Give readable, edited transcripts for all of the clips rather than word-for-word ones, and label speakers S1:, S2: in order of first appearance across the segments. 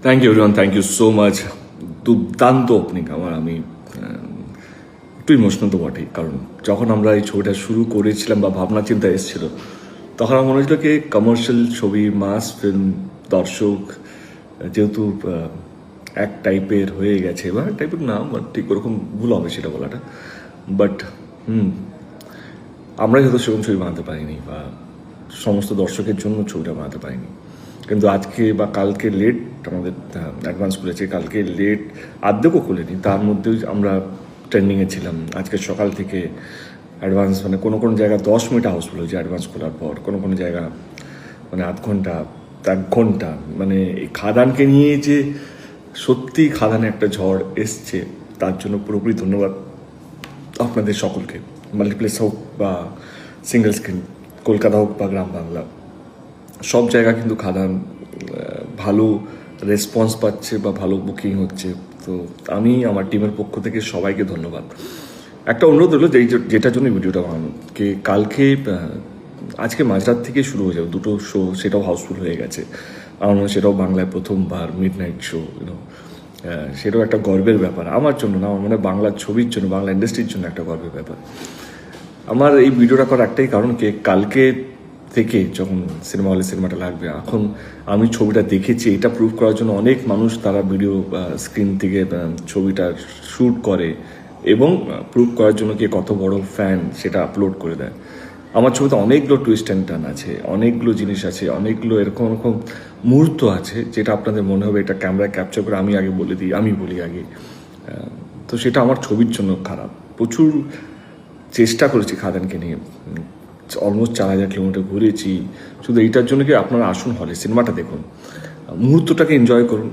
S1: Thank you everyone, thank you so much. দুর্দান্ত opening. আমি একটু ইমোশনাল তো বটেই, কারণ যখন আমরা এই ছবিটা শুরু করেছিলাম বা ভাবনা চিন্তা এসেছিল, তখন আমার মনে হয়েছিল কি কমার্শিয়াল ছবি, মাস ফিল্ম, দর্শক যেহেতু এক টাইপের হয়ে গেছে, বা এক টাইপের না, ঠিক ওরকম ভুল হবে সেটা বলাটা, বাট আমরা হয়তো সেরকম ছবি বানাতে পারিনি, বা সমস্ত দর্শকের জন্য ছবিটা বানাতে পারিনি। কিন্তু আজকে বা কালকে লেট আমাদের অ্যাডভান্স খুলেছে, কালকে লেট আর্ধেকও খুলেনি, তার মধ্যেও আমরা ট্রেন্ডিংয়ে ছিলাম। আজকে সকাল থেকে অ্যাডভান্স, মানে কোনো কোনো জায়গা 10 মিনিট হাউসফুল হয়েছে অ্যাডভান্স খোলার পর, কোনো কোনো জায়গা মানে আধ ঘন্টা, 1 ঘন্টা। মানে এই খাদানকে নিয়ে যে সত্যি খাদানে একটা ঝড় এসছে, তার জন্য পুরোপুরি ধন্যবাদ আপনাদের সকলকে। মাল্টিপ্লেক্স হোক বা সিঙ্গেল স্ক্রিন, কলকাতা হোক বা গ্রাম বাংলা, সব জায়গা কিন্তু খাদান ভালো রেসপন্স পাচ্ছে বা ভালো বুকিং হচ্ছে। তো আমি আমার টিমের পক্ষ থেকে সবাইকে ধন্যবাদ। একটা অনুরোধ হলো, যেটার জন্য ভিডিওটা বানানো, কে কালকে আজকে মাঝরাত থেকে শুরু হয়ে যাবে 2টো শো, সেটাও হাউসফুল হয়ে গেছে। আমার মনে হয় সেটাও বাংলায় প্রথমবার মিড নাইট শো, সেটাও একটা গর্বের ব্যাপার আমার জন্য না, আমার মনে হয় বাংলার ছবির জন্য, বাংলা ইন্ডাস্ট্রির জন্য একটা গর্বের ব্যাপার। আমার এই ভিডিওটা করার একটাই কারণ, কে কালকে থেকে যখন সিনেমা হলে সিনেমাটা লাগবে, এখন আমি ছবিটা দেখেছি, এটা প্রুভ করার জন্য অনেক মানুষ তারা ভিডিও স্ক্রিন থেকে ছবিটা শ্যুট করে, এবং প্রুভ করার জন্য কে কত বড় ফ্যান সেটা আপলোড করে দেয়। আমার ছবিতে অনেকগুলো টুইস্ট অ্যান্ড টার্ন আছে, অনেকগুলো জিনিস আছে, অনেকগুলো এরকম এরকম মুহূর্ত আছে যেটা আপনাদের মনে হবে এটা ক্যামেরায় ক্যাপচার করে আমি আগে বলে দিই, আমি বলি আগে। তো সেটা আমার ছবির জন্য খারাপ। প্রচুর চেষ্টা করেছি খাদানকে নিয়ে, অলমোস্ট 4000 কিলোমিটার ঘুরেছি শুধু এইটার জন্য। কি আপনারা আসুন হলে, সিনেমাটা দেখুন, মুহূর্তটাকে এনজয় করুন,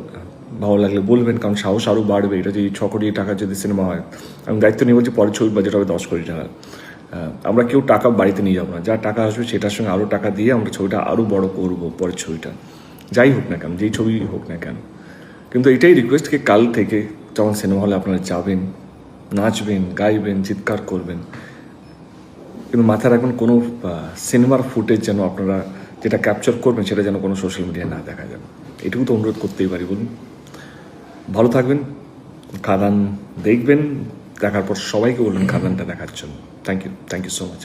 S1: ভালো লাগলে বলবেন, কারণ সাহস আরও বাড়বে। এটা যদি 6 কোটি টাকা যদি সিনেমা হয়, আমি দায়িত্ব নিয়ে বলছি পরের ছবির বাজেট হবে 10 কোটি টাকা। আমরা কেউ টাকা বাড়িতে নিয়ে যাবো না, যা টাকা আসবে সেটার সঙ্গে আরও টাকা দিয়ে আমরা ছবিটা আরও বড় করবো, পরের ছবিটা যাই হোক না কেন, যেই ছবি হোক না কেন। কিন্তু এটাই রিকোয়েস্ট, কি কাল থেকে যখন সিনেমা হলে আপনারা যাবেন, নাচবেন, গাইবেন, চিৎকার করবেন, কিন্তু মাথায় রাখবেন কোনো সিনেমার ফুটেজ যেন আপনারা যেটা ক্যাপচার করবেন সেটা যেন কোনো সোশ্যাল মিডিয়ায় না দেখা যাবে। এটুকু তো অনুরোধ করতেই পারি। বলুন, ভালো থাকবেন, খাদান দেখবেন, দেখার পর সবাইকে বলবেন খাদানটা দেখার জন্য। Thank you so much.